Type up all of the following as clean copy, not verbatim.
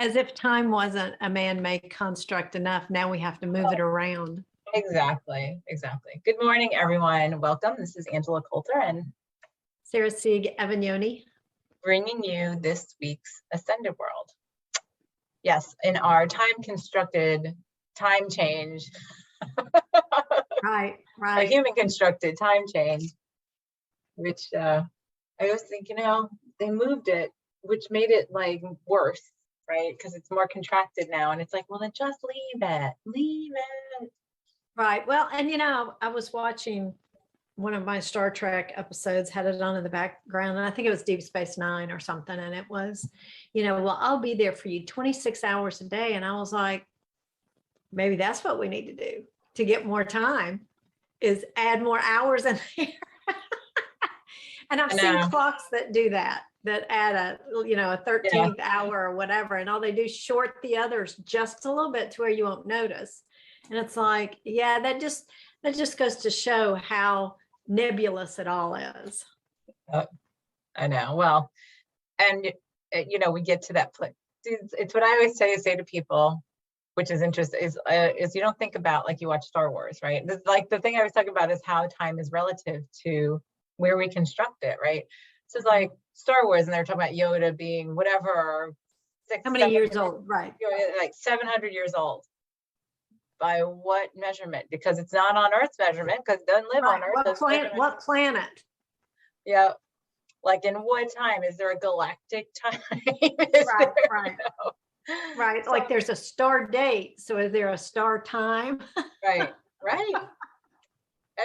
As if time wasn't a man-made construct enough, now we have to move it around. Exactly. Good morning, everyone. Welcome. This is Angela Coulter and Sarah Sieg Avagnoni. bringing you this week's Ascended World. Yes, in our time-constructed time change. Right. A human-constructed time change, which I was thinking, they moved it, which made it like worse, right? Because it's more contracted now, and it's like, well, then just leave it. Right. Well, and I was watching one of my Star Trek episodes, had it on in the background, and I think it was Deep Space Nine or something. And it was, well, I'll be there for you 26 hours a day. And I was like, maybe that's what we need to do to get more time, is add more hours in there. And I've seen clocks that do that add a 13th hour or whatever, and all they do is short the others just a little bit to where you won't notice. And it's like, yeah, that just goes to show how nebulous it all is. I know. Well, and we get to that place. It's what I always say to people, which is interesting, is you don't think about, like, you watch Star Wars, right? Like, the thing I was talking about is how time is relative to where we construct it, right? So it's like Star Wars, and they're talking about Yoda being whatever, how many years old, right? Like 700 years old. By what measurement? Because it's not on Earth's measurement, because it doesn't live on Earth. What planet? Yeah. Like, in what time? Is there a galactic time? Right. Right. So, like, there's a star date. So is there a star time? Right. And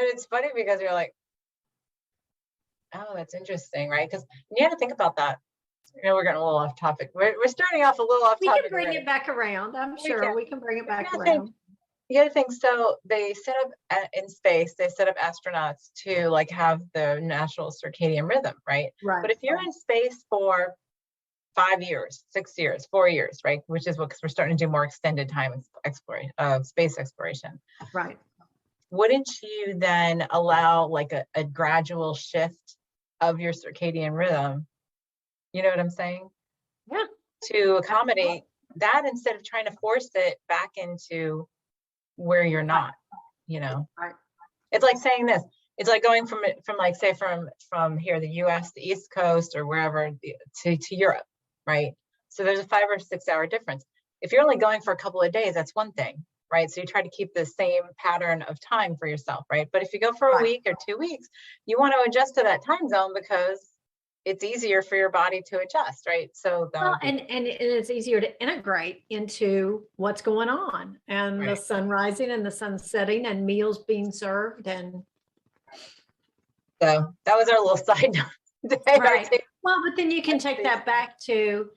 it's funny because you're like, oh, that's interesting, right? Because you have to think about that. We're getting a little off topic. We're starting off a little off topic. We can bring it back around. I'm sure we can bring it back around. You gotta think, so they set up in space, they set up astronauts to, like, have the natural circadian rhythm, right? But if you're in space for 5 years, 6 years, 4 years, right? Which is because we're starting to do more extended time exploration, space exploration. Right. Wouldn't you then allow, like, a gradual shift of your circadian rhythm? You know what I'm saying? Yeah. To accommodate that, instead of trying to force it back into where you're not, Right. It's like saying this. It's like going from like, say, from here, the US, the East Coast, or wherever, to Europe, right? So there's a 5 or 6 hour difference. If you're only going for a couple of days, that's one thing, right? So you try to keep the same pattern of time for yourself, right? But if you go for a week or 2 weeks, you want to adjust to that time zone because it's easier for your body to adjust, right? So and it's easier to integrate into what's going on, and the sun rising and the sun setting and meals being served. And so that was our little side note. Right. Well, but then you can take that back to,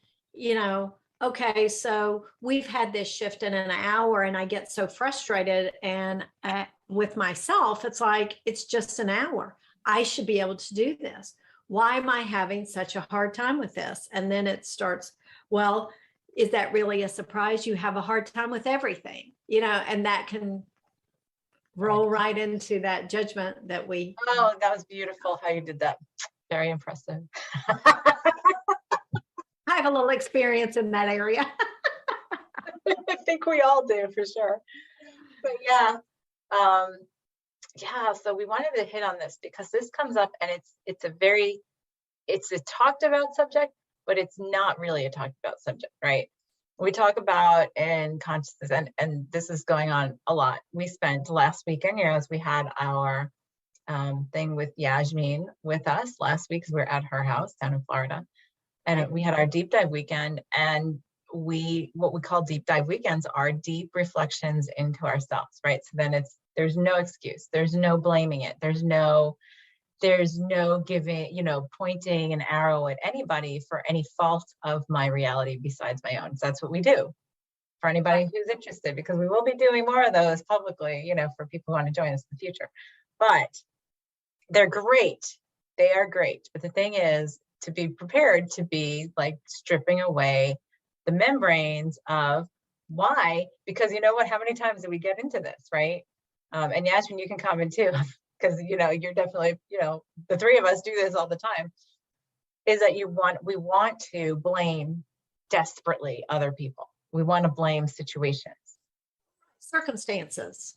okay, so we've had this shift in an hour, and I get so frustrated, and with myself, it's like, it's just an hour. I should be able to do this. Why am I having such a hard time with this? And then it starts, well, is that really a surprise? You have a hard time with everything, and that can roll right into that judgment that we. Oh, that was beautiful how you did that. Very impressive. I have a little experience in that area. I think we all do, for sure. But yeah. So we wanted to hit on this because this comes up, and it's a talked about subject, but it's not really a talked about subject, right? We talk about in consciousness, and this is going on a lot. We spent last weekend, as we had our thing with Yasmin with us last week, because we were at her house down in Florida, and we had our deep dive weekend. And what we call deep dive weekends are deep reflections into ourselves, right? So then there's no excuse, there's no blaming it, there's no giving, pointing an arrow at anybody for any fault of my reality besides my own. So that's what we do for anybody who's interested, because we will be doing more of those publicly, for people who want to join us in the future. But they're great. They are great. But the thing is to be prepared to be, like, stripping away the membranes of why, because how many times do we get into this, right? And Yasmin, you can comment too, because you're definitely, the three of us do this all the time, is that we want to blame desperately other people. We want to blame situations, Circumstances.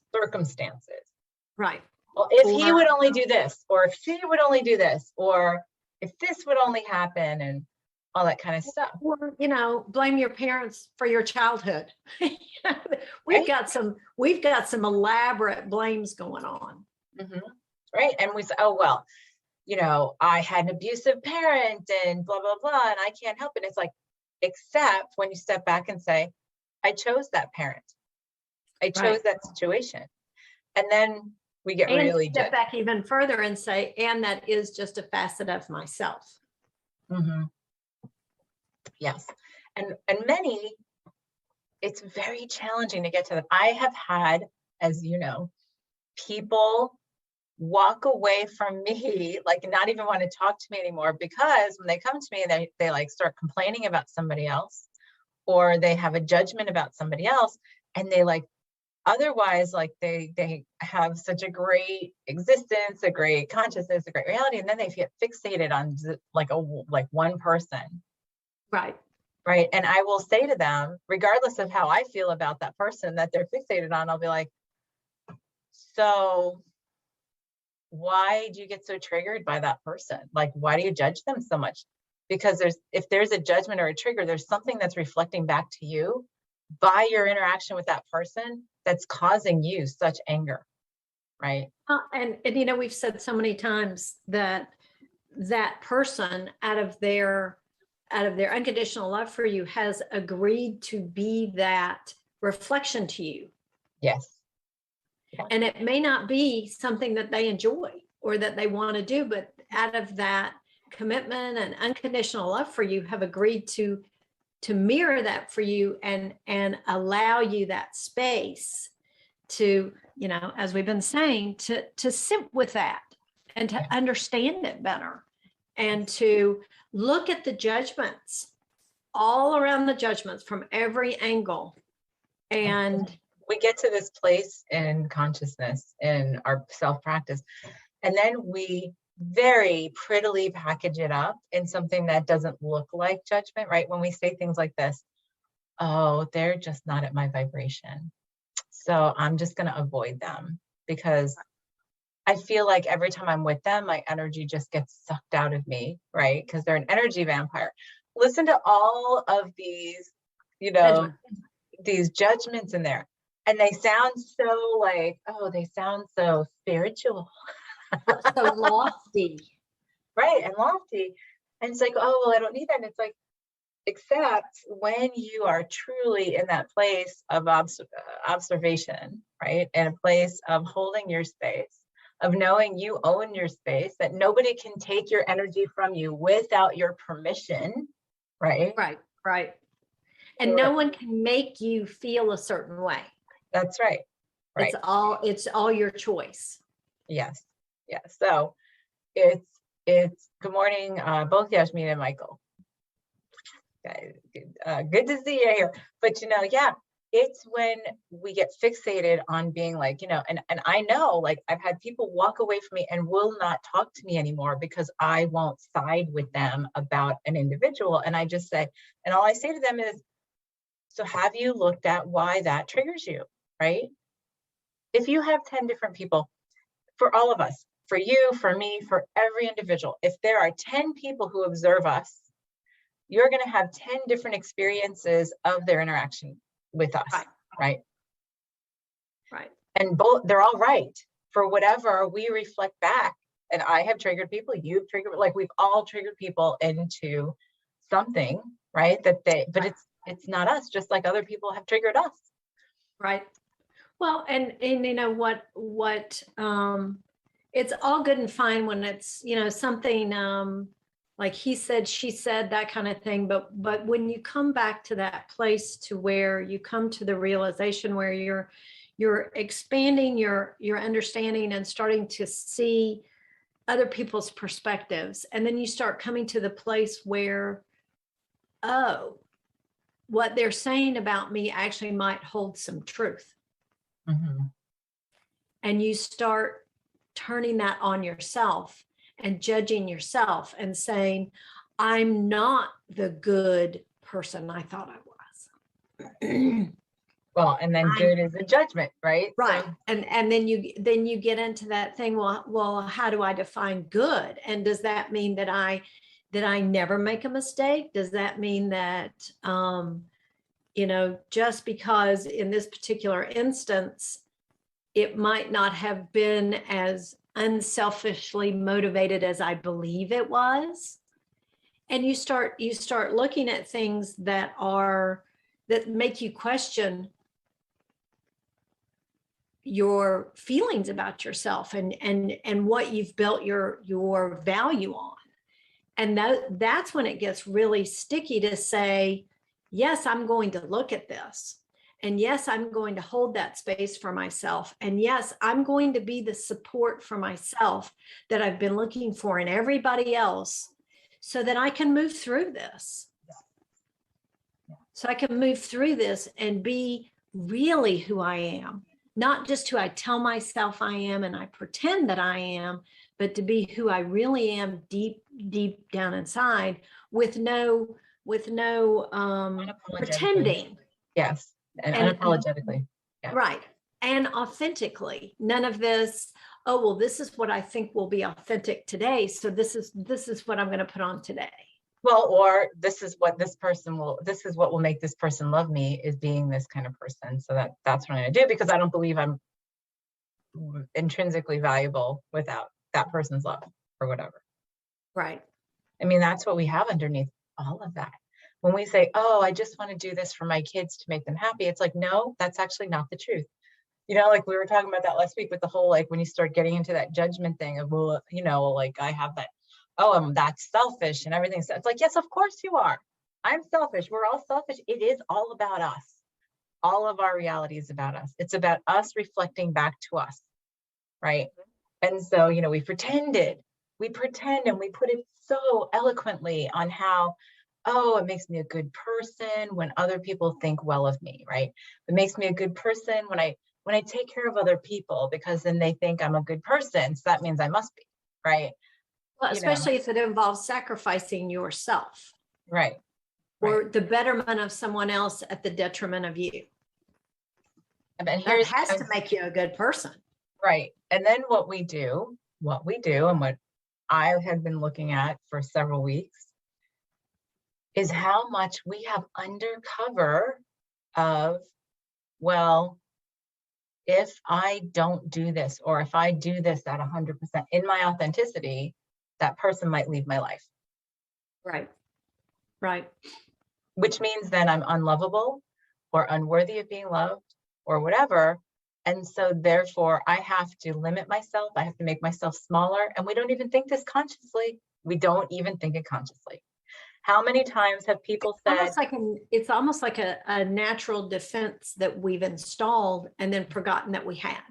Right. Well, if he would only do this, or if she would only do this, or if this would only happen, and all that kind of stuff. Or, blame your parents for your childhood. We've got some elaborate blames going on. Mm-hmm. Right. And we say, oh, well, I had an abusive parent and blah, blah, blah, and I can't help it. It's like, except when you step back and say, I chose that parent. I chose that situation. And then we get really step back even further and say, and that is just a facet of myself. Mm-hmm. Yes. And many, it's very challenging to get to them. I have had, as you know, people walk away from me, like not even want to talk to me anymore, because when they come to me, they like start complaining about somebody else, or they have a judgment about somebody else, and they like, otherwise, like they have such a great existence, a great consciousness, a great reality, and then they get fixated on like one person. Right. And I will say to them, regardless of how I feel about that person that they're fixated on, I'll be like, so why do you get so triggered by that person? Like, why do you judge them so much? Because if there's a judgment or a trigger, there's something that's reflecting back to you by your interaction with that person that's causing you such anger, right? And we've said so many times that person, out of their unconditional love for you, has agreed to be that reflection to you. Yes. And it may not be something that they enjoy or that they want to do, but out of that commitment and unconditional love for you, have agreed to mirror that for you and allow you that space to, as we've been saying, to sit with that and to understand it better, and to look at the judgments, all around the judgments from every angle. And we get to this place in consciousness in our self-practice, and then we very prettily package it up in something that doesn't look like judgment, right? When we say things like this, oh, they're just not at my vibration, so I'm just going to avoid them, because I feel like every time I'm with them, my energy just gets sucked out of me, right? Because they're an energy vampire. Listen to all of these, these judgments in there. And they sound so like, oh, they sound so spiritual. So lofty. Right, and lofty. And it's like, oh, well, I don't need that. And it's like, except when you are truly in that place of observation, right? In a place of holding your space, of knowing you own your space, that nobody can take your energy from you without your permission, right? Right. And no one can make you feel a certain way. That's right. It's all your choice. Yes. So it's good morning, both Yasmin and Michael. Good to see you here. But it's when we get fixated on being like, and I know, like, I've had people walk away from me and will not talk to me anymore because I won't side with them about an individual. And I just say, and all I say to them is, so have you looked at why that triggers you, right? If you have 10 different people, for all of us, for you, for me, for every individual, if there are 10 people who observe us, you're going to have 10 different experiences of their interaction with us, right? And they're all right for whatever we reflect back. And I have triggered people, you've triggered, like we've all triggered people into something, right? But it's not us, just like other people have triggered us. Right. Well, and what it's all good and fine when it's, something like he said, she said, that kind of thing. But when you come back to that place to where you come to the realization where you're expanding your understanding and starting to see other people's perspectives, and then you start coming to the place where, oh, what they're saying about me actually might hold some truth. Mm-hmm. And you start turning that on yourself and judging yourself and saying, I'm not the good person I thought I was. Well, and then good is a judgment, right? Right. So, And then you get into that thing, well, how do I define good? And does that mean that I never make a mistake? Does that mean that just because in this particular instance, it might not have been as unselfishly motivated as I believe it was? And you start looking at things that make you question your feelings about yourself and what you've built your value on. And that's when it gets really sticky to say, yes, I'm going to look at this. And yes, I'm going to hold that space for myself. And yes, I'm going to be the support for myself that I've been looking for in everybody else so that I can move through this. So I can move through this and be really who I am, not just who I tell myself I am and I pretend that I am, but to be who I really am deep, deep down inside with no pretending. Yes. And unapologetically. Yeah. Right. And authentically. None of this, oh, well, this is what I think will be authentic today. So this is what I'm going to put on today. Well, or this is what will make this person love me, is being this kind of person. So that's what I'm going to do, because I don't believe I'm intrinsically valuable without that person's love or whatever. Right. I mean, that's what we have underneath all of that. When we say, oh, I just want to do this for my kids to make them happy, it's like, no, that's actually not the truth. Like we were talking about that last week with the whole, like, when you start getting into that judgment thing of, well, like I have that, oh, that's selfish and everything. So it's like, yes, of course you are. I'm selfish. We're all selfish. It is all about us. All of our reality is about us. It's about us reflecting back to us. Right. And so, we pretend and we put it so eloquently on how, oh, it makes me a good person when other people think well of me. Right. It makes me a good person when I take care of other people, because then they think I'm a good person. So that means I must be. Right. Well, especially if it involves sacrificing yourself. Right. Or the betterment of someone else at the detriment of you. And that has to make you a good person. Right. And then what we do, and what I have been looking at for several weeks, is how much we have undercover of, well, if I don't do this, or if I do this at 100% in my authenticity, that person might leave my life. Right. Right. Which means then I'm unlovable or unworthy of being loved or whatever. And so therefore I have to limit myself. I have to make myself smaller. And we don't even think this consciously. We don't even think it consciously. How many times have people said, it's almost like a natural defense that we've installed and then forgotten that we had.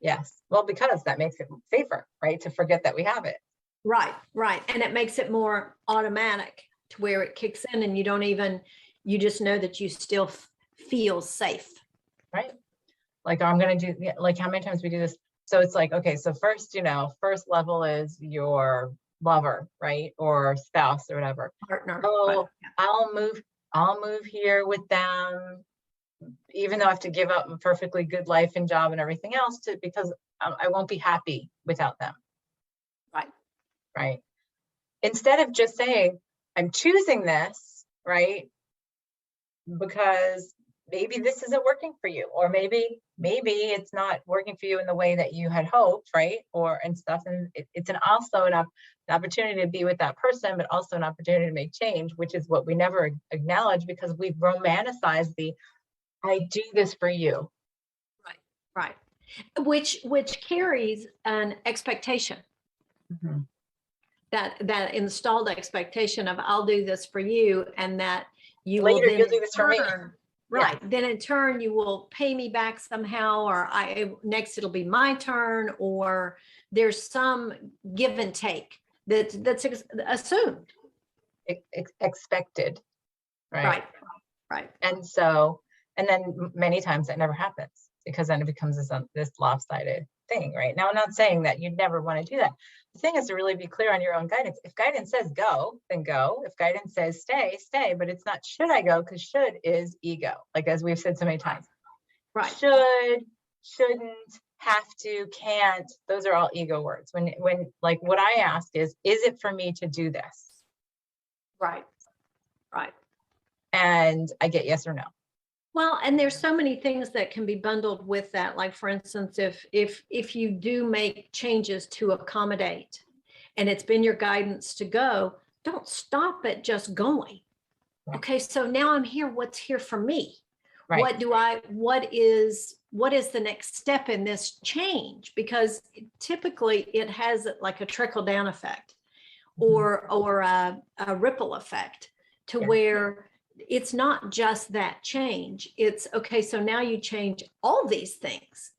Yes. Well, because that makes it safer, right? To forget that we have it. Right. Right. And it makes it more automatic to where it kicks in and you just know that you still feel safe. Right. Like, I'm going to do, like, how many times we do this? So it's like, okay, so first level is your lover, right? Or spouse or whatever. Partner. Oh, yeah. I'll move here with them, even though I have to give up a perfectly good life and job and everything else because I won't be happy without them. Right. Right. Instead of just saying, I'm choosing this, right? Because maybe this isn't working for you, or maybe it's not working for you in the way that you had hoped, right? And stuff. And it's also an opportunity to be with that person, but also an opportunity to make change, which is what we never acknowledge because we've romanticized I do this for you. Right. Which carries an expectation. Mm-hmm. That installed expectation of I'll do this for you, and that you later will you'll do this for me. Right. Yeah. Then in turn you will pay me back somehow, or next it'll be my turn, or there's some give and take that's assumed. Expected. Right. And then many times that never happens, because then it becomes this lopsided thing, right? Now, I'm not saying that you'd never want to do that. The thing is to really be clear on your own guidance. If guidance says go, then go. If guidance says stay, stay. But it's not should I go, because should is ego. Like, as we've said so many times. Right. Should, shouldn't, have to, can't. Those are all ego words. When like what I ask is it for me to do this? Right. Right. And I get yes or no. Well, and there's so many things that can be bundled with that. Like, for instance, if you do make changes to accommodate and it's been your guidance to go, don't stop at just going. Okay, so now I'm here. What's here for me? Right. What is the next step in this change? Because typically it has like a trickle down effect or a ripple effect to where it's not just that change. It's okay, so now you change all these things,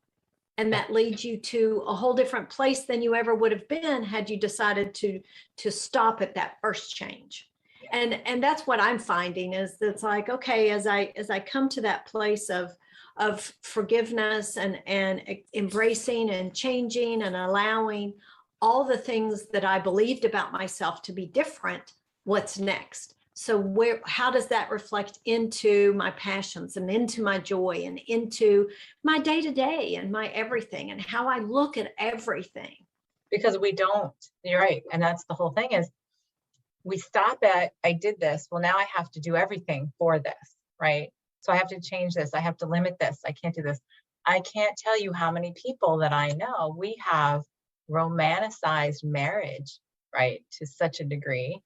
and that leads you to a whole different place than you ever would have been had you decided to stop at that first change. And that's what I'm finding is that's like, okay, as I come to that place of forgiveness and embracing and changing and allowing all the things that I believed about myself to be different, what's next? So how does that reflect into my passions and into my joy and into my day-to-day and my everything and how I look at everything? Because we don't, you're right. And that's the whole thing is we stop at, I did this. Well, now I have to do everything for this, right? So I have to change this. I have to limit this. I can't do this. I can't tell you how many people that I know, we have romanticized marriage, right? To such a degree.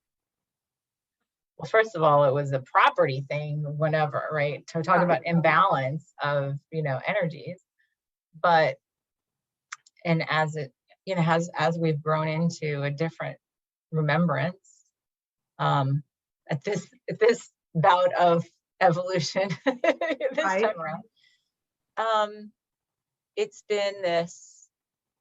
Well, first of all, it was a property thing, whatever, right? To talk about imbalance of, energies. But, and as it, as we've grown into a different remembrance, at this bout of evolution, this time around, it's been this,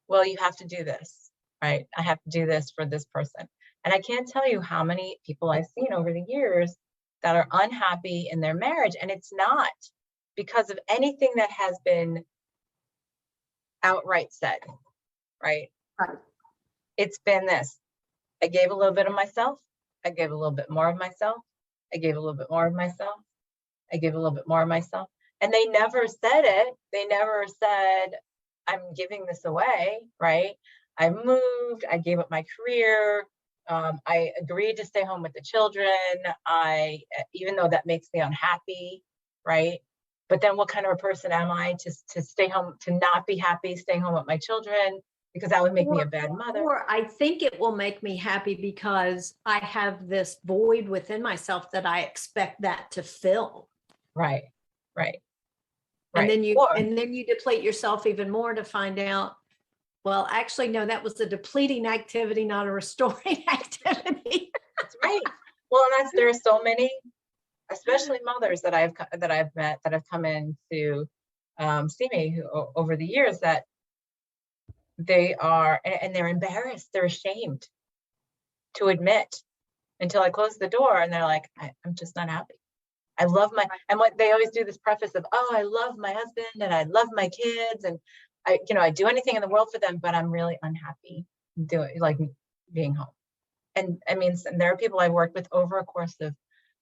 well, you have to do this, right? I have to do this for this person. And I can't tell you how many people I've seen over the years that are unhappy in their marriage. And it's not because of anything that has been outright said, right? Right. It's been this. I gave a little bit of myself. I gave a little bit more of myself. I gave a little bit more of myself. I gave a little bit more of myself. And they never said it. They never said, I'm giving this away, right? I moved. I gave up my career. I agreed to stay home with the children. Even though that makes me unhappy, right? But then what kind of a person am I to stay home, to not be happy, staying home with my children? Because that would make me a bad mother. Or I think it will make me happy because I have this void within myself that I expect that to fill. Right. And then you deplete yourself even more to find out, well, actually, no, that was a depleting activity, not a restoring activity. That's right. Well, and there are so many, especially mothers that I've met that have come in to see me over the years that they are, and they're embarrassed, they're ashamed to admit until I close the door and they're like, I'm just not happy. I love and what they always do this preface of, oh, I love my husband and I love my kids and I do anything in the world for them, but I'm really unhappy being home. And I mean, and there are people I've worked with over a course of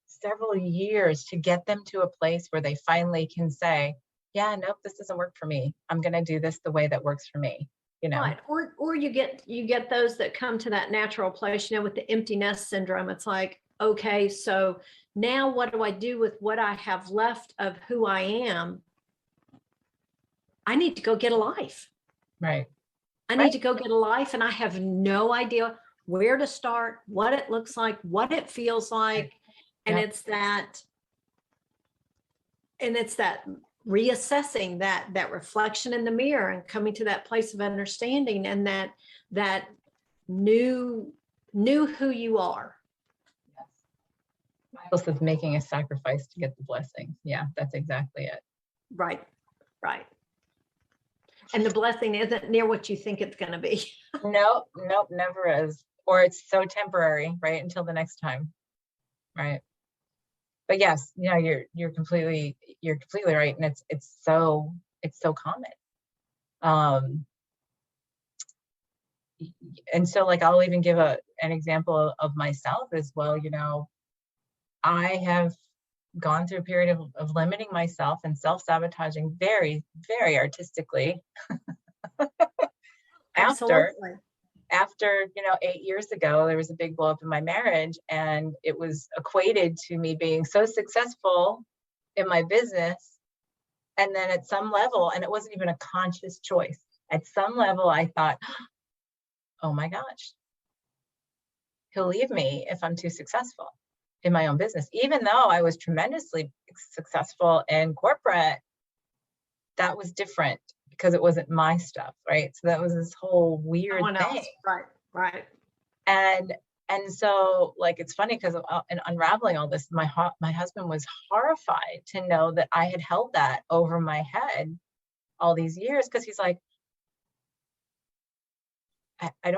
several years to get them to a place where they finally can say, yeah, nope, this doesn't work for me. I'm going to do this the way that works for me. Right. Or you get those that come to that natural place, with the empty nest syndrome. It's like, okay, so now what do I do with what I have left of who I am? I need to go get a life. Right. I need to go get a life, and I have no idea where to start, what it looks like, what it feels like. And it's that reassessing that reflection in the mirror and coming to that place of understanding and that knew who you are. Yes. Of making a sacrifice to get the blessing. Yeah, that's exactly it. Right. And the blessing isn't near what you think it's going to be. Nope, never is. Or it's so temporary, right? Until the next time. Right. But yes, you're completely right. And it's so common. and so like, I'll even give an example of myself as well. You know, I have gone through a period of limiting myself and self-sabotaging very, very artistically after Absolutely. you know, 8 years ago, there was a big blow up in my marriage, and it was equated to me being so successful in my business. And then at some level, and it wasn't even a conscious choice, at some level, I thought, oh my gosh, he'll leave me if I'm too successful in my own business. Even though I was tremendously successful in corporate, that was different because it wasn't my stuff, right? So that was this whole weird Someone thing. else. Right. Right. And so, like, it's funny because in unraveling all this, my husband was horrified to know that I had held that over my head all these years, because he's like, I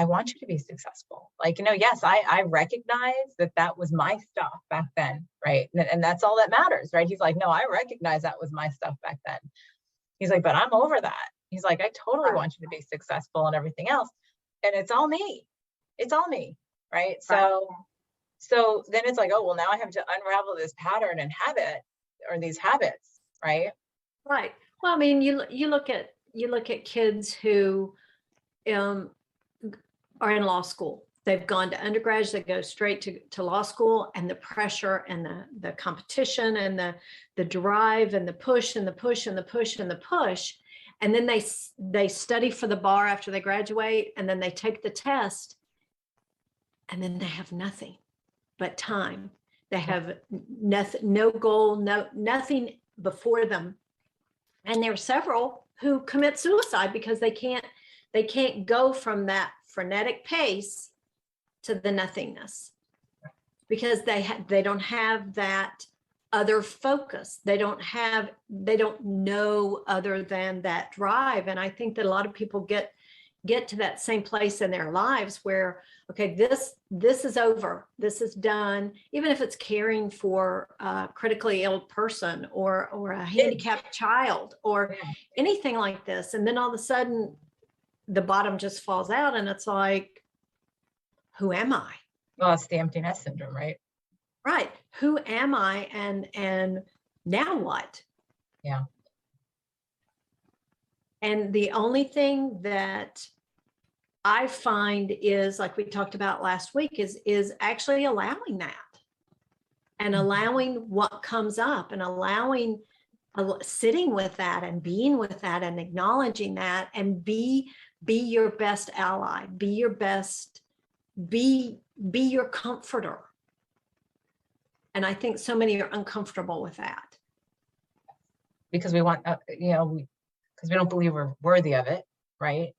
want you to be successful. Like, you know, yes, I recognize that was my stuff back then, right? And that's all that matters, right? He's like, no, I recognize that was my stuff back then. He's like, but I'm over that. He's like, I totally want you to be successful and everything else. And it's all me. It's all me, right? So then it's like, oh, well, now I have to unravel this pattern and habit, or these habits, right? Right. Well, I mean, you look at kids who are in law school. They've gone to undergrads, they go straight to law school, and the pressure and the competition and the drive and the push and the push and the push and the push. And then they study for the bar after they graduate, and then they take the test, and then they have nothing but time. They have nothing, no goal, nothing before them. And there are several who commit suicide because they can't go from that frenetic pace to the nothingness, because they don't have that other focus. They don't know other than that drive. And I think that a lot of people get to that same place in their lives where, okay, this is over, this is done, even if it's caring for a critically ill person or a handicapped child or anything like this. And then all of a sudden the bottom just falls out, and it's like, who am I? Well, it's the empty nest syndrome, right? Right. Who am I? And now what? Yeah. And the only thing that I find is, like we talked about last week, is actually allowing that, and allowing what comes up, and allowing sitting with that and being with that and acknowledging that, and be your best ally, be your best, be your comforter. And I think so many are uncomfortable with that. Because we want, because we don't believe we're worthy of it, right?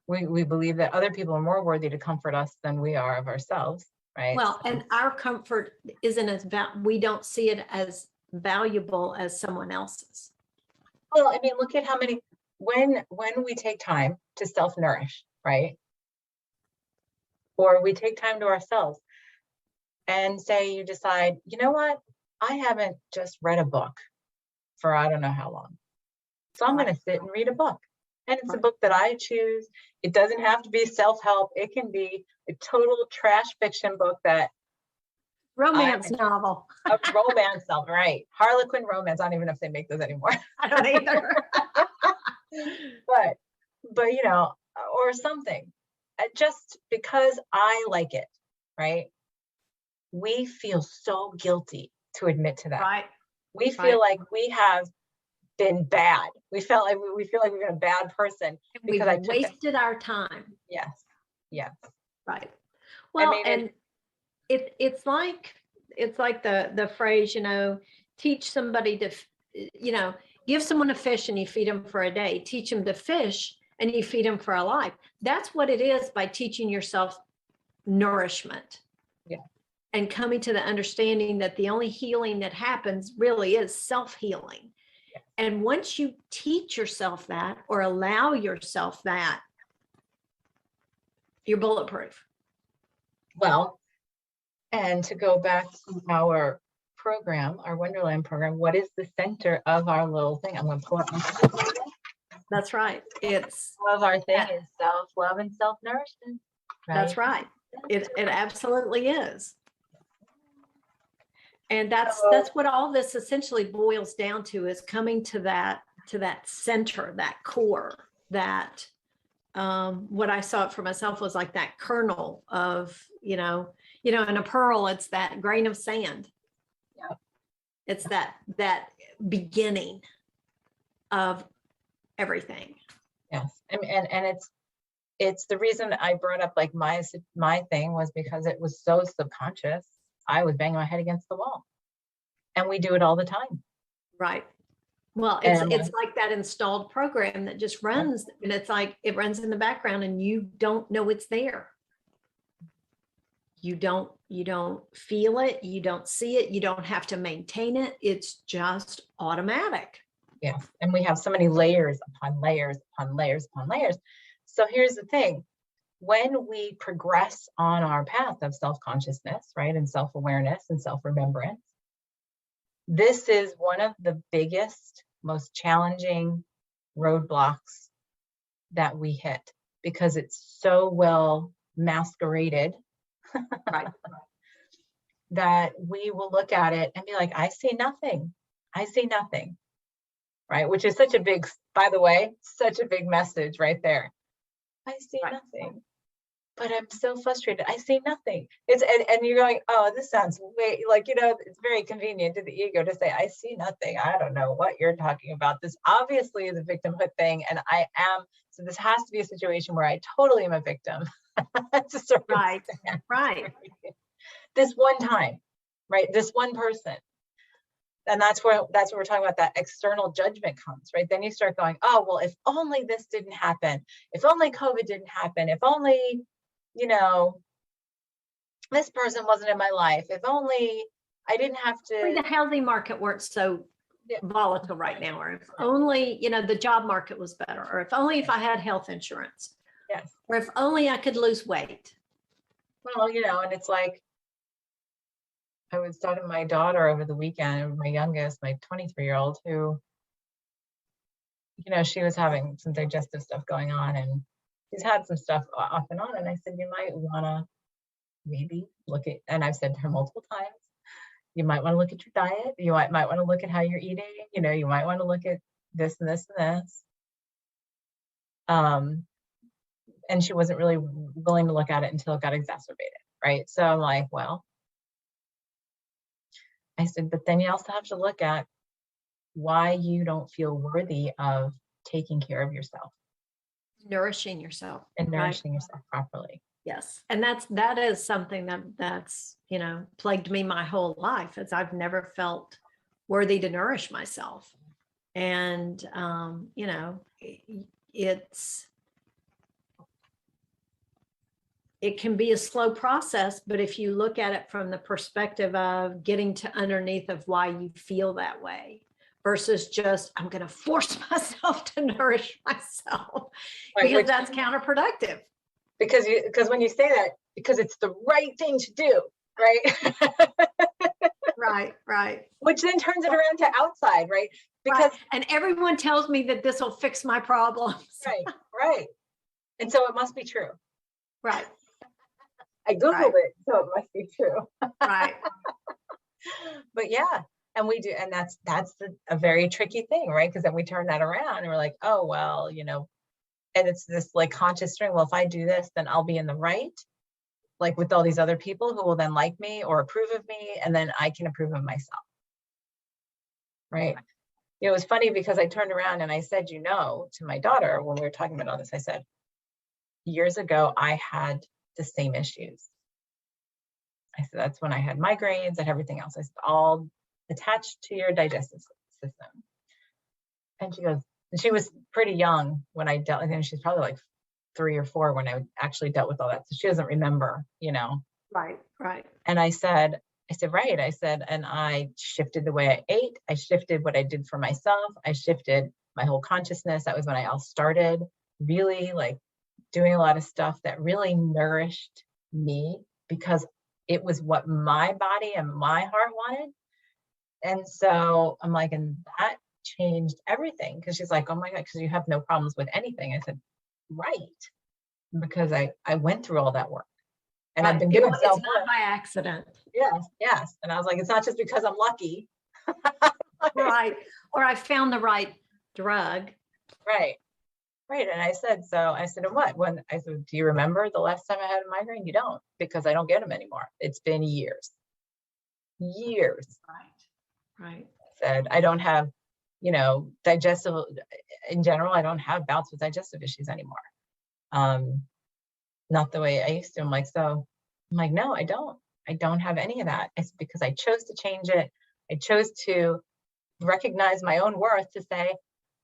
We believe that other people are more worthy to comfort us than we are of ourselves, right? Well, and our comfort isn't we don't see it as valuable as someone else's. Well, I mean, look at how many, when we take time to self-nourish, right? Or we take time to ourselves, and say you decide, you know what? I haven't just read a book for I don't know how long. So I'm going to sit and read a book. And it's a book that I choose. It doesn't have to be self-help. It can be a total trash fiction book that romance novel. A romance novel, right? Harlequin romance. I don't even know if they make those anymore. I don't either. but you know, or something. Just because I like it, right? We feel so guilty to admit to that. Right. We feel like we have been bad. We feel like we've been a bad person because I wasted our time. Yes. Right. Well, I mean, and it's like the phrase, teach somebody to, give someone a fish and you feed them for a day. Teach them to fish and you feed them for a life. That's what it is by teaching yourself nourishment. Yeah. And coming to the understanding that the only healing that happens really is self-healing. Yeah. And once you teach yourself that, or allow yourself that, you're bulletproof. Well, and to go back to our program, our Wonderland program, what is the center of our little thing? I'm going to pull up my That's right. It's Love our thing that- is self-love and self-nourishment, right? that's right. It absolutely is. And that's what all this essentially boils down to, is coming to that center, that core, that what I saw it for myself was like that kernel of, in a pearl, it's that grain of sand. Yeah. It's that beginning of everything. Yes. And it's the reason I brought up like my thing was because it was so subconscious. I was banging my head against the wall, and we do it all the time. Right. Well, it's like that installed program that just runs, and it's like it runs in the background and you don't know it's there. You don't feel it, you don't see it, you don't have to maintain it. It's just automatic. Yes. And we have so many layers upon layers upon layers upon layers. So here's the thing. When we progress on our path of self-consciousness, right, and self-awareness and self-remembrance, this is one of the biggest, most challenging roadblocks that we hit, because it's so well masqueraded Right. that we will look at it and be like, I see nothing. I see nothing. Right. Which is such a big, by the way, such a big message right there. I see nothing. But I'm so frustrated. I see nothing. And you're going, oh, this sounds way like, it's very convenient to the ego to say, I see nothing. I don't know what you're talking about. This obviously is a victimhood thing. And so this has to be a situation where I totally am a victim. Right. This one time, right? This one person. And that's where we're talking about, that external judgment comes, right? Then you start going, oh, well, if only this didn't happen, if only COVID didn't happen, if only, this person wasn't in my life, if only I didn't have to. The housing market weren't so volatile right now, or if only, the job market was better, or if only if I had health insurance. Yes. Or if only I could lose weight. Well, and it's like, I was talking to my daughter over the weekend, my youngest, my 23-year-old, who, she was having some digestive stuff going on, and she's had some stuff off and on. And I said, you might want to maybe look at, and I've said to her multiple times, you might want to look at your diet. You might want to look at how you're eating. You might want to look at this and this and this. And she wasn't really willing to look at it until it got exacerbated. Right. So I'm like, well, I said, but then you also have to look at why you don't feel worthy of taking care of yourself. Nourishing yourself. And nourishing yourself properly. Yes. And that is something that's, plagued me my whole life, is I've never felt worthy to nourish myself. And, it can be a slow process, but if you look at it from the perspective of getting to underneath of why you feel that way, versus just, I'm going to force myself to nourish myself, because that's counterproductive. Because when you say that, because it's the right thing to do, right? Right. Which then turns it around to outside, right? Because and everyone tells me that this will fix my problems. Right. And so it must be true. Right. I Googled it, so it must be true. Right. But yeah, and we do, and that's a very tricky thing, right? Because then we turn that around and we're like, oh, well, and it's this like conscious string. Well, if I do this, then I'll be in the right, like with all these other people who will then like me or approve of me, and then I can approve of myself. Right. It was funny because I turned around and I said, to my daughter when we were talking about all this, I said, years ago, I had the same issues. I said, that's when I had migraines and everything else. I said, all attached to your digestive system. And she goes, and she was pretty young when I dealt with him. She's probably like 3 or 4 when I actually dealt with all that. So she doesn't remember, Right. And I said, right. I said, and I shifted the way I ate. I shifted what I did for myself. I shifted my whole consciousness. That was when I all started really like doing a lot of stuff that really nourished me, because it was what my body and my heart wanted. And so I'm like, and that changed everything. Cause she's like, oh my God, cause you have no problems with anything. I said, right. Because I went through all that work and I've been It's doing not self-work. by accident. Yes, yes. And I was like, it's not just because I'm lucky. Right. Or I found the right drug. Right. Right. And I said, and what? When I said, do you remember the last time I had a migraine? You don't, because I don't get them anymore. It's been years. Years. Right. Said, I don't have, digestive, in general, I don't have bouts with digestive issues anymore. Not the way I used to. I'm like, no, I don't have any of that. It's because I chose to change it. I chose to recognize my own worth to say,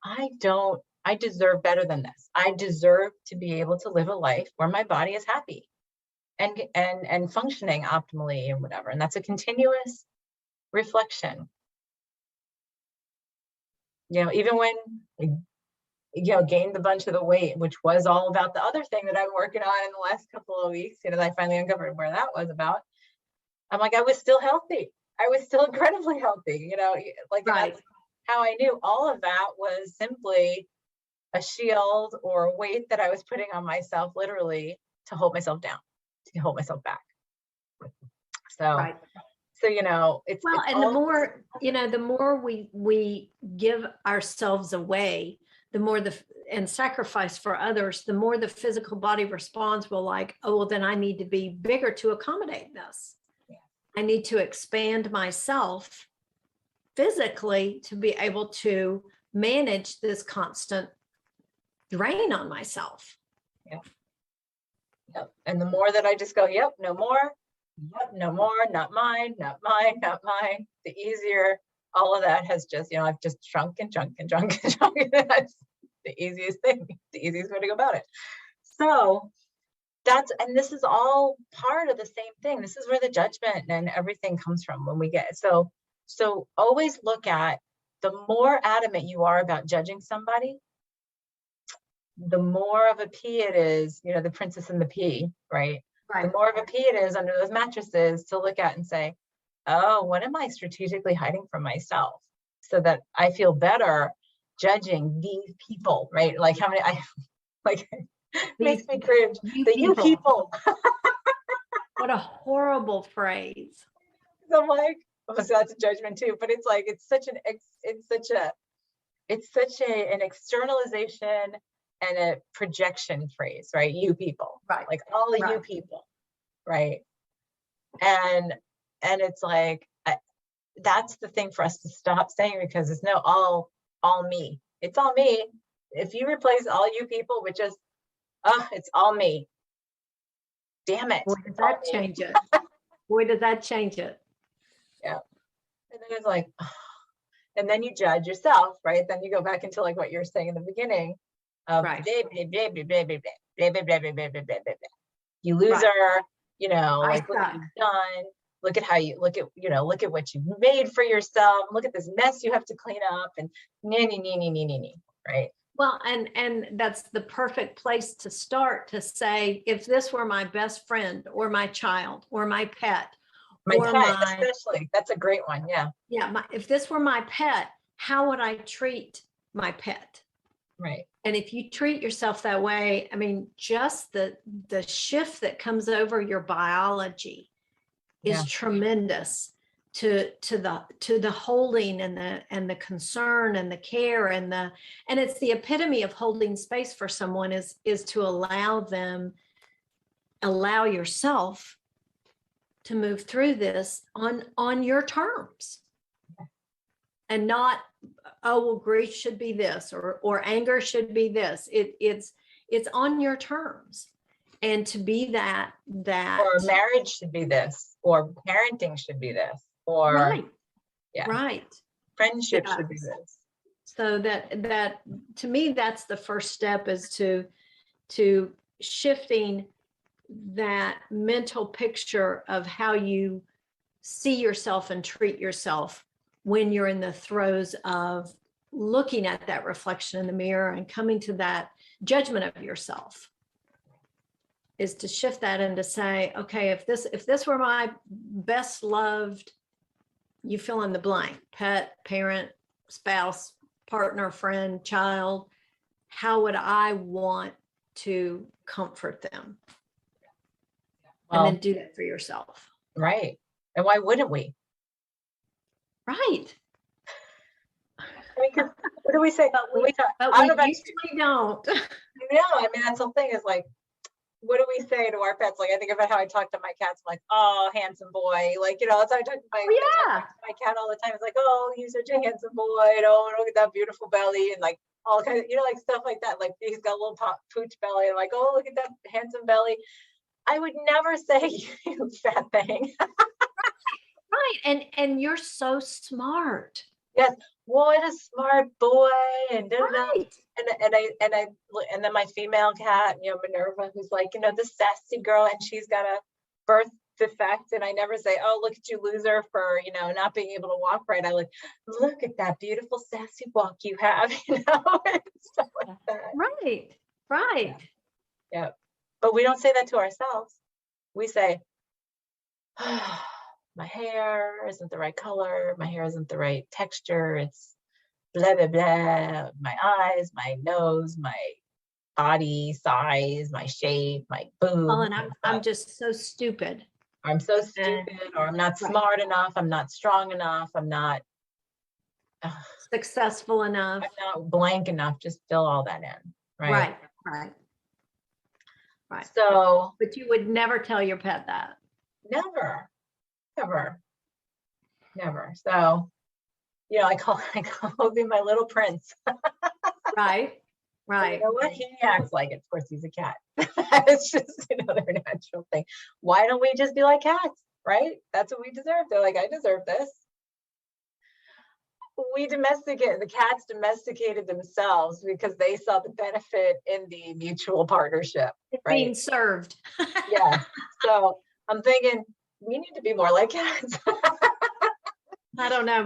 I deserve better than this. I deserve to be able to live a life where my body is happy and functioning optimally and whatever. And that's a continuous reflection. Even when gained a bunch of the weight, which was all about the other thing that I'm working on in the last couple of weeks, that I finally uncovered where that was about. I'm like, I was still healthy. I was still incredibly healthy, like right. That's how I knew all of that was simply a shield or a weight that I was putting on myself, literally to hold myself down, to hold myself back. So, right. It's well, it's and the more we give ourselves away, the more and sacrifice for others, the more the physical body responds. Well, like, oh, well, then I need to be bigger to accommodate this. Yeah. I need to expand myself physically to be able to manage this constant drain on myself. Yeah. Yep. And the more that I just go, yep, no more. Yep, no more, not mine, not mine, not mine. The easier all of that has just, I've just shrunk and shrunk and shrunk and shrunk. That's the easiest thing, the easiest way to go about it. So and this is all part of the same thing. This is where the judgment and everything comes from when we get, so always look at, the more adamant you are about judging somebody, the more of a pea it is, the princess and the pea, right? The more of a pea it is under those mattresses to look at and say, oh, what am I strategically hiding from myself so that I feel better judging these people, right? Like how many, makes me cringe. You people. What a horrible phrase. So I'm like, so that's a judgment too, but it's like, it's such an externalization and a projection phrase, right? You people, right? Like all of you people, right? And it's like, that's the thing for us to stop saying, because it's all me. It's all me. If you replace all you people with just, it's all me. Damn it. Boy, does that change it? Boy, does that change it? Yeah. And then it's like, and then you judge yourself, right? Then you go back into like what you're saying in the beginning. You loser, like what you've done. Look at how you look at what you've made for yourself. Look at this mess you have to clean up, and right? Well, and that's the perfect place to start, to say, if this were my best friend or my child or my pet, especially, that's a great one. Yeah. Yeah. If this were my pet, how would I treat my pet? Right. And if you treat yourself that way, I mean, just the shift that comes over your biology is tremendous to the holding and the concern and the care and it's the epitome of holding space for someone is to allow yourself to move through this on your terms, and not, oh, well, grief should be this or anger should be this. It's on your terms. And to be that or marriage should be this, or parenting should be this, or right, friendship should be this. So that to me, that's the first step, is to shifting that mental picture of how you see yourself and treat yourself when you're in the throes of looking at that reflection in the mirror and coming to that judgment of yourself. Is to shift that and to say, okay, if this were my best loved, you fill in the blank, pet, parent, spouse, partner, friend, child, how would I want to comfort them? And then Well, do that for yourself. right. And why wouldn't we? Right. I mean, 'cause what do we say? But When we, we talk, but I we don't know about you. usually don't. No, I mean, that's the whole thing is like, what do we say to our pets? Like, I think about how I talk to my cats, I'm like, oh, handsome boy. Like, you know, that's how I talk to Oh, I yeah. talk to my cat all the time. It's like, oh, you're such a handsome boy. And, oh, look at that beautiful belly. And like, all kinds of, you know, like stuff like that. Like, he's got a little pooch belly. And like, oh, look at that handsome belly. I would never say, you fat thing. Right. And you're so smart. Yes, what a smart boy. And da, da, da. Right. And then my female cat, you know, Minerva, who's like, you know, the sassy girl, and she's got a birth defect. And I never say, oh, look at you, loser, for, you know, not being able to walk right. I like, look at that beautiful sassy walk you have, you know, and stuff like that. Right. Right. Yeah. But we don't say that to ourselves. We say, oh, my hair isn't the right color, my hair isn't the right texture, it's blah blah blah, my eyes, my nose, my body size, my shape, my Well, boobs. and I'm just so stupid. I'm so stupid, or I'm not Right. smart enough, I'm not strong enough, I'm not Successful enough. I'm not blank enough. Just fill all that in, right? Right. Right. Right. So But you would never tell your pet that. never, never, never. So, you know, I call him my little prince. Right. You Right. know what? He acts like it. Of course, he's a cat. It's just, you know, their natural thing. Why don't we just be like cats, right? That's what we deserve. They're like, I deserve this. The cats domesticated themselves because they saw the benefit in the mutual partnership, right? Being served. Yeah. So I'm thinking we need to be more like cats. I don't know.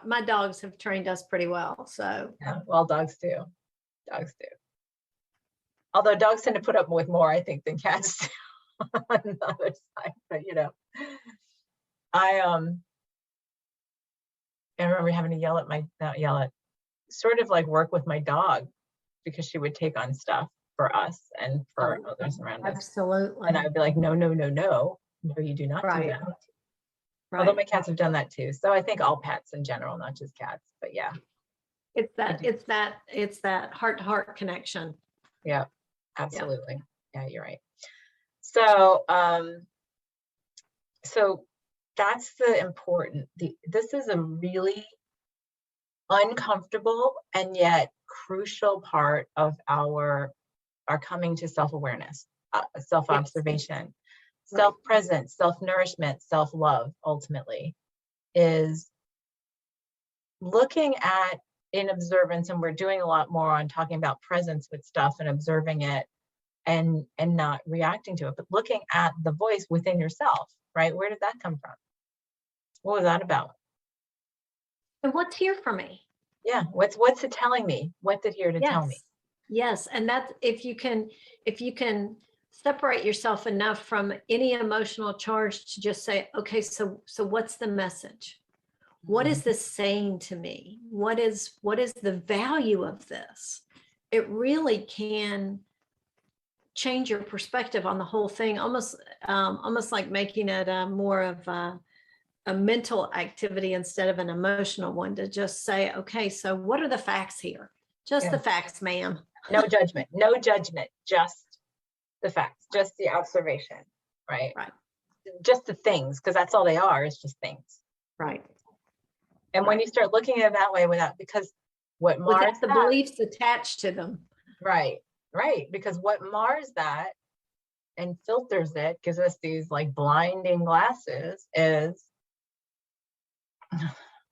My dogs have trained us pretty well. So Yeah, well, dogs do. Dogs do. Although dogs tend to put up with more, I think, than cats do on the other side. But you know, I remember having to not yell at, sort of like work with my dog because she would take on stuff for us and for others around us. absolutely. And I would be like, no, no, no, no, no, you do not do Right. that. Right. Although my cats have done that too. So I think all pets in general, not just cats, but yeah. It's that heart-to-heart connection. Yeah, absolutely. Yeah, you're right. So, so that's the important, this is a really uncomfortable and yet crucial part of our coming to self-awareness, self-observation, Right. self-presence, self-nourishment, self-love, ultimately, is looking at in observance. And we're doing a lot more on talking about presence with stuff and observing it and not reacting to it, but looking at the voice within yourself, right? Where did that come from? What was that about? And what's here for me? Yeah, what's it telling me? What's it here to tell me? Yes. And that's if you can separate yourself enough from any emotional charge to just say, okay, so what's the message? What is this saying to me? What is the value of this? It really can change your perspective on the whole thing, almost like making it more of a mental activity instead of an emotional one, to just say, okay, so what are the facts here? Just the facts, ma'am. No judgment, just the facts, just the observation, right? Right. Just the things, because that's all they are, is just things. Right. And when you start looking at it that way, because what mars without the beliefs attached to them. Right, because what mars that and filters it, gives us these like blinding glasses, is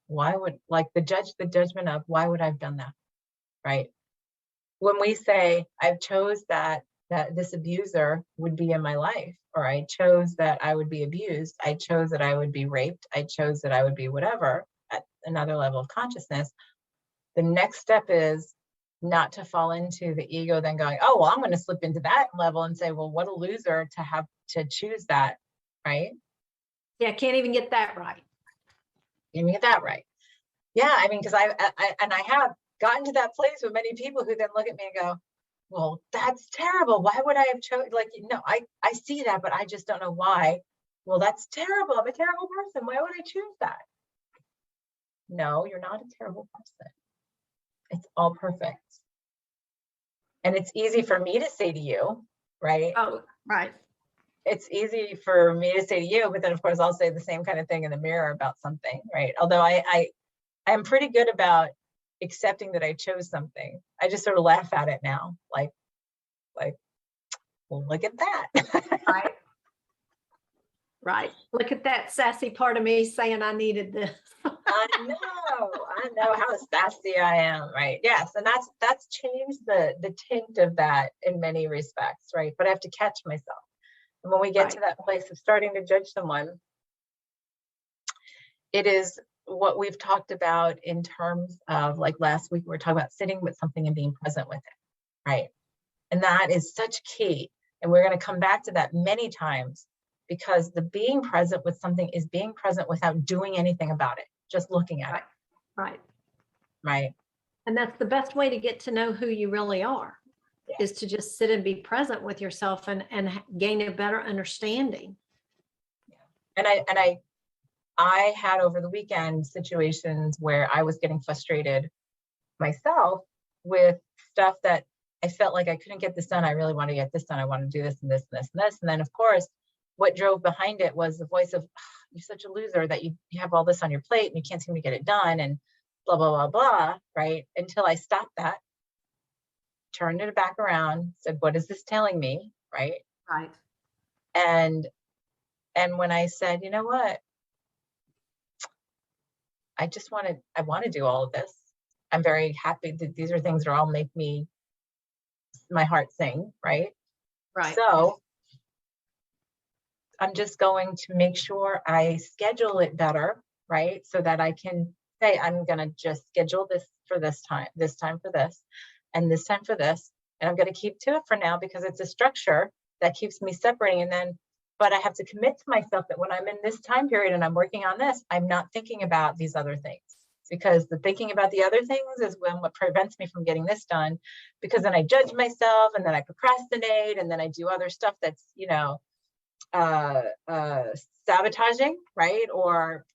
why would, like, the judgment of why would I have done that, right? When we say I've chose that this abuser would be in my life, or I chose that I would be abused, I chose that I would be raped, I chose that I would be whatever, at another level of consciousness, the next step is not to fall into the ego then going, oh, well, I'm going to slip into that level and say, well, what a loser to have to choose that, right? Yeah, can't even get that right. You get that right. Yeah, I mean, because I have gotten to that place with many people who then look at me and go, well, that's terrible. Why would I have chosen? Like, no, I see that, but I just don't know why. Well, that's terrible. I'm a terrible person. Why would I choose that? No, you're not a terrible person. It's all perfect. And it's easy for me to say to you, right? Oh, right. It's easy for me to say to you, but then of course I'll say the same kind of thing in the mirror about something, right? Although I'm pretty good about accepting that I chose something. I just sort of laugh at it now, like, well, look at that. Right. Right. Look at that sassy part of me saying I needed this. I know how sassy I am, right? Yes, and that's changed the tint of that in many respects, right? But I have to catch myself. And when we get to that place of starting to judge someone, it is what we've talked about in terms of, like last week, we were talking about sitting with something and being present with it, right? And that is such key. And we're going to come back to that many times, because the being present with something is being present without doing anything about it, just looking at it. Right. Right. And that's the best way to get to know who you really are, is to just sit and be present with yourself and gain a better understanding. And I had over the weekend situations where I was getting frustrated myself with stuff that I felt like I couldn't get this done. I really want to get this done. I want to do this and this and this and this. And then of course, what drove behind it was the voice of, oh, you're such a loser that you have all this on your plate and you can't seem to get it done, and blah, blah, blah, blah, right? Until I stopped that, turned it back around, said, what is this telling me, right? Right. And when I said, you know what, I want to do all of this. I'm very happy that these are things that all make my heart sing, right? Right. So I'm just going to make sure I schedule it better, right? So that I can say, I'm going to just schedule this for this time for this, and this time for this. And I'm going to keep to it for now because it's a structure that keeps me separating. And then, but I have to commit to myself that when I'm in this time period and I'm working on this, I'm not thinking about these other things, because the thinking about the other things is what prevents me from getting this done, because then I judge myself and then I procrastinate and then I do other stuff that's, sabotaging, right? Or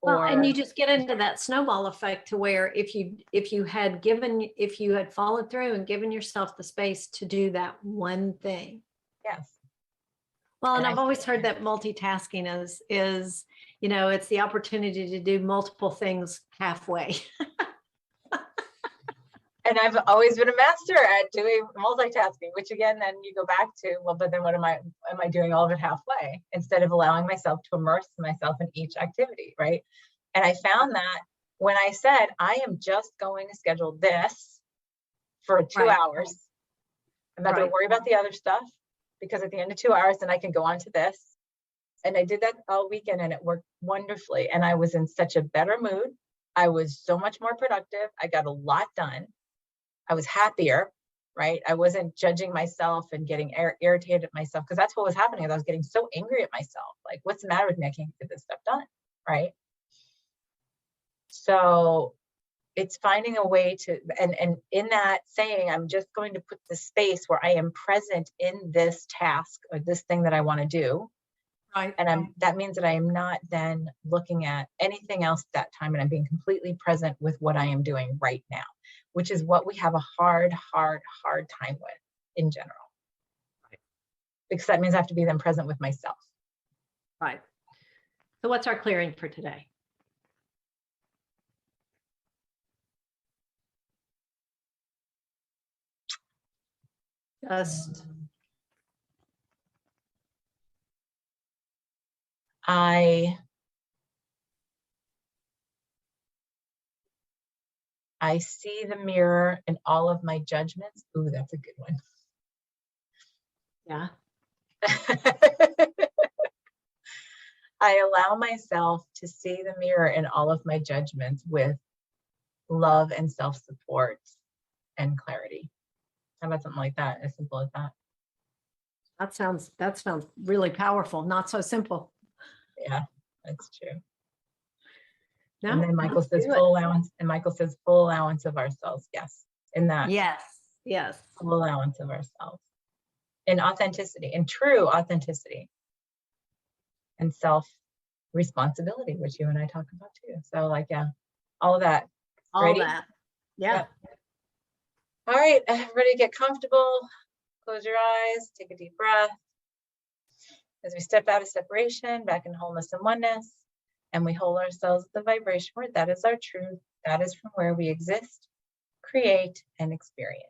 and you just get into that snowball effect to where if you had followed through and given yourself the space to do that one thing. Yes. Well, and I've always heard that multitasking is, it's the opportunity to do multiple things halfway. And I've always been a master at doing multitasking, which again, then you go back to, well, but then what am I doing all of it halfway instead of allowing myself to immerse myself in each activity, right? And I found that when I said, I am just going to schedule this for 2 hours, I'm not going to worry about the other stuff, because at the end of 2 hours, then I can go on to this. And I did that all weekend and it worked wonderfully. And I was in such a better mood. I was so much more productive. I got a lot done. I was happier, right? I wasn't judging myself and getting irritated at myself, because that's what was happening. I was getting so angry at myself. Like, what's the matter with me? I can't get this stuff done, right? So it's finding a way to, and in that saying, I'm just going to put the space where I am present in this task or this thing that I want to do. Right. And that means that I am not then looking at anything else at that time, and I'm being completely present with what I am doing right now, which is what we have a hard time with in general. Right. Because that means I have to be then present with myself. Right. So what's our clearing for today? Just I see the mirror in all of my judgments. Ooh, that's a good one. Yeah. I allow myself to see the mirror in all of my judgments with love and self-support and clarity. How about something like that? As simple as that. That sounds really powerful. Not so simple. Yeah, that's true. No, And then Michael let's says do it. full allowance, and Michael says full allowance of ourselves. Yes, in that Yes, yes. full allowance of ourselves, in authenticity, in true authenticity, and self responsibility, which you and I talk about too. So like, yeah, all of that. All Ready? that. Yeah. Yep. All right, everybody get comfortable. Close your eyes, take a deep breath. As we step out of separation, back in wholeness and oneness, and we hold ourselves at the vibration where that is our truth. That is from where we exist, create, and experience.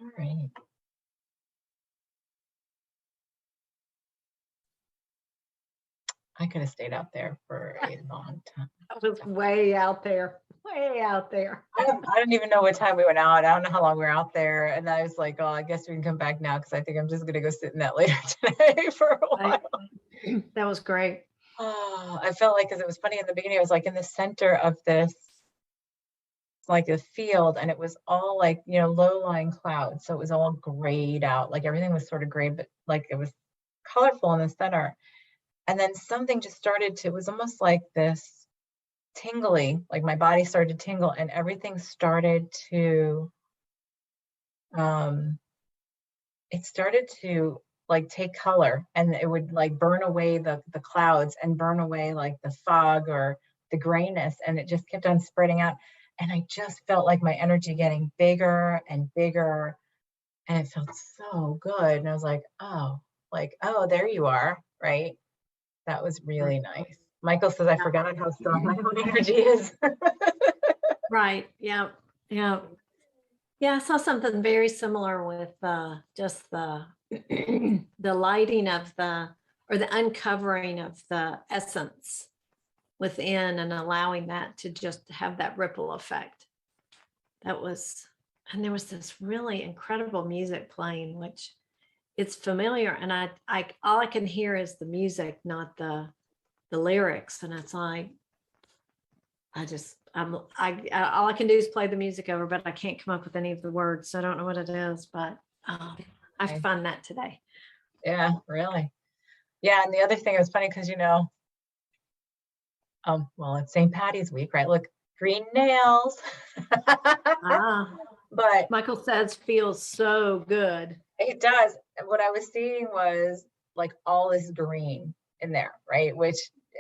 All right. I could have stayed out there for a long time. That was way out there, way out there. I don't even know what time we went out. I don't know how long we were out there. And I was like, oh, I guess we can come back now because I think I'm just going to go sit in that later today for a while. That was great. Oh, I felt like, because it was funny in the beginning, I was like in the center of this, like a field, and it was all like, you know, low-lying clouds. So it was all grayed out. Like everything was sort of gray, but like it was colorful in the center. And then something just started to, it was almost like this tingly, like my body started to tingle and everything started to, it started to like take color, and it would like burn away the clouds and burn away like the fog or the grayness. And it just kept on spreading out. And I just felt like my energy getting bigger and bigger. And it felt so good. And I was like, oh, there you are, right? That was really nice. Michael says, I forgot how strong my own energy is. Right. Yeah. Yeah. Yeah. I saw something very similar with just the the lighting of the, or the uncovering of the essence within, and allowing that to just have that ripple effect. That was, and there was this really incredible music playing, which it's familiar, and I all I can hear is the music, not the lyrics. And it's like, all I can do is play the music over, but I can't come up with any of the words. So I don't know what it is, but I found that today. Yeah, really. Yeah, and the other thing, it was funny because, you know, well, it's St. Patty's week, right? Look, green nails. But Michael says feels so good. It does. What I was seeing was like all this green in there, right?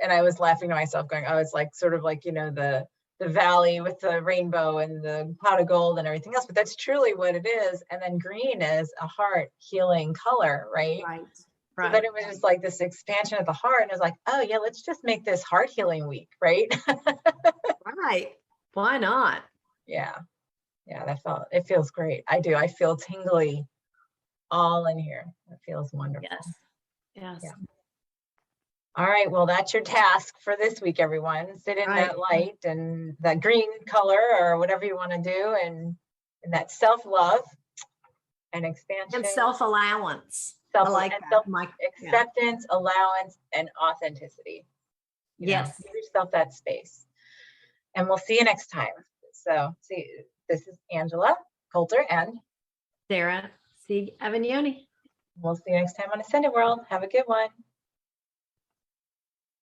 And I was laughing to myself going, oh, it's like sort of like, you know, the valley with the rainbow and the pot of gold and everything else, but that's truly what it is. And then green is a heart healing color, right? Right. So then it was just like this expansion of the heart. And I was like, oh yeah, let's just make this heart healing week, right? Right. Why not? Yeah. Yeah, it feels great. I do. I feel tingly all in here. It feels wonderful. Yes. Yes. Yeah. All right. Well, that's your task for this week, everyone. Sit in that light and that green color or whatever you want to do, and that self-love and expansion. And self-allowance. I like that. Acceptance, allowance, and authenticity. Yes. Give yourself that space. And we'll see you next time. So, this is Angela Coulter and Sarah C. Avignoni. We'll see you next time on Ascended World. Have a good one.